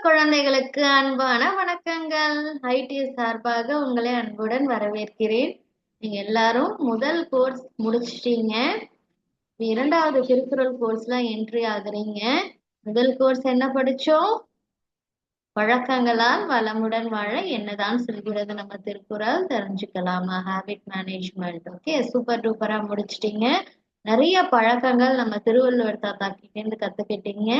குழந்தைகளுக்கு அன்பான வணக்கங்கள். ஐடி சார்பாக உங்களை அன்புடன் வரவேற்கிறேன். நீங்க எல்லாரும் முதல் கோர்ஸ் முடிச்சிட்டீங்க. இரண்டாவது திருக்குறள் கோர்ஸ்ல என்ட்ரி ஆகுறீங்க. முதல் கோர்ஸ் என்ன படிச்சோம்? பழக்கங்களால் வளமுடன் வாழ என்னதான் சொல்கிறது நம்ம திருக்குறள் தெரிஞ்சுக்கலாமா? Habit management. ஓகே, சூப்பர் டூப்பரா முடிச்சிட்டீங்க. நிறைய பழக்கங்கள் நம்ம திருவள்ளுவர் தாத்தா கிட்ட இருந்து கத்துக்கிட்டீங்க.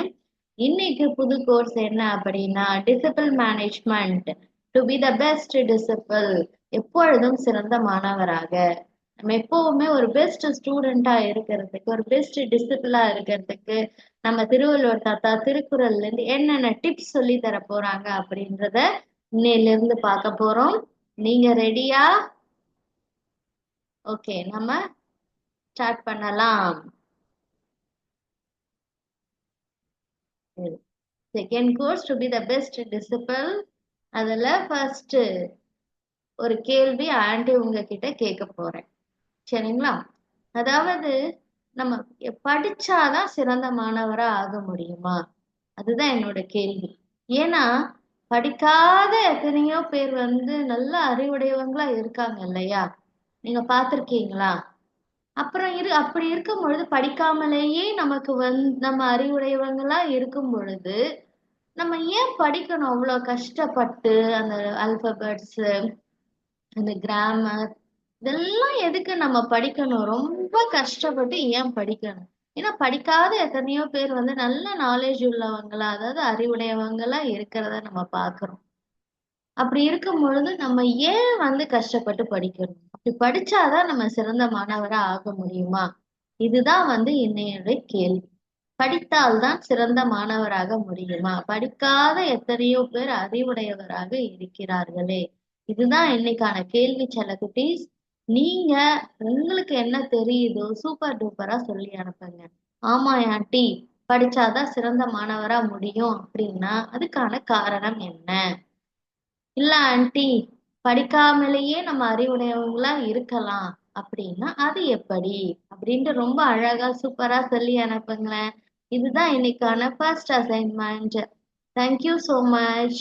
இன்னைக்கு புது கோர்ஸ் என்ன அப்படின்னா discipline management. To be the best disciple. எப்பொழுதும் சிறந்த மாணவராக நம்ம எப்பவுமே ஒரு பெஸ்ட் ஸ்டூடெண்டா இருக்கிறதுக்கு, ஒரு பெஸ்ட் டிசிபிளா இருக்கிறதுக்கு நம்ம திருவள்ளுவர் தாத்தா திருக்குறள்ல இருந்து என்னென்ன டிப்ஸ் சொல்லி தர போறாங்க அப்படின்றத இன்னையில இருந்து பார்க்க போறோம். நீங்க ரெடியா? ஓகே, நம்ம ஸ்டார்ட் பண்ணலாம். Second course to be the best disciple. அதுல ஃபர்ஸ்ட் ஒரு கேள்வி ஆண்டி உங்ககிட்ட கேட்க போறேன், சரிங்களா? அதாவது நம்ம படிச்சாதான் சிறந்த மாணவரா ஆக முடியுமா? அதுதான் என்னோட கேள்வி. ஏன்னா படிக்காத எத்தனையோ பேர் நல்ல அறிவுடையவங்களா இருக்காங்க இல்லையா? நீங்க பார்த்திருக்கீங்களா? அப்புறம் அப்படி இருக்கும் பொழுது படிக்காமலேயே நமக்கு நம்ம அறிவுடையவங்களா இருக்கும் பொழுது நம்ம ஏன் படிக்கணும் அவ்வளவு கஷ்டப்பட்டு? அந்த அல்பபெட்ஸ், அந்த கிராமர், இதெல்லாம் எதுக்கு நம்ம படிக்கணும்? ரொம்ப கஷ்டப்பட்டு ஏன் படிக்கணும்? ஏன்னா படிக்காத எத்தனையோ பேர் நல்ல நாலேஜ் உள்ளவங்களா, அதாவது அறிவுடையவங்களா இருக்கிறத நம்ம பாக்குறோம். அப்படி இருக்கும் பொழுது நம்ம ஏன் கஷ்டப்பட்டு படிக்கணும்? அப்படி படிச்சாதான் நம்ம சிறந்த மாணவரா ஆக முடியுமா? இதுதான் இன்னையோட கேள்வி. படித்தால்தான் சிறந்த மாணவராக முடியுமா? படிக்காத எத்தனையோ பேர் அறிவுடையவராக இருக்கிறார்களே. இதுதான் இன்னைக்கான கேள்வி செல்லக்குட்டீஸ். நீங்க உங்களுக்கு என்ன தெரியுதோ சூப்பர் டூப்பரா சொல்லி அனுப்புங்க. ஆமா ஆண்டி, படிச்சாதான் சிறந்த மாணவரா முடியும் அப்படின்னா அதுக்கான காரணம் என்ன? இல்ல ஆண்டி, படிக்காமலேயே நம்ம அறிவுடையவங்களா இருக்கலாம் அப்படின்னா அது எப்படி அப்படின்ட்டு ரொம்ப அழகா சூப்பரா சொல்லி அனுப்புங்களேன். இதுதான் இன்னைக்கான first assignment. Thank you so much.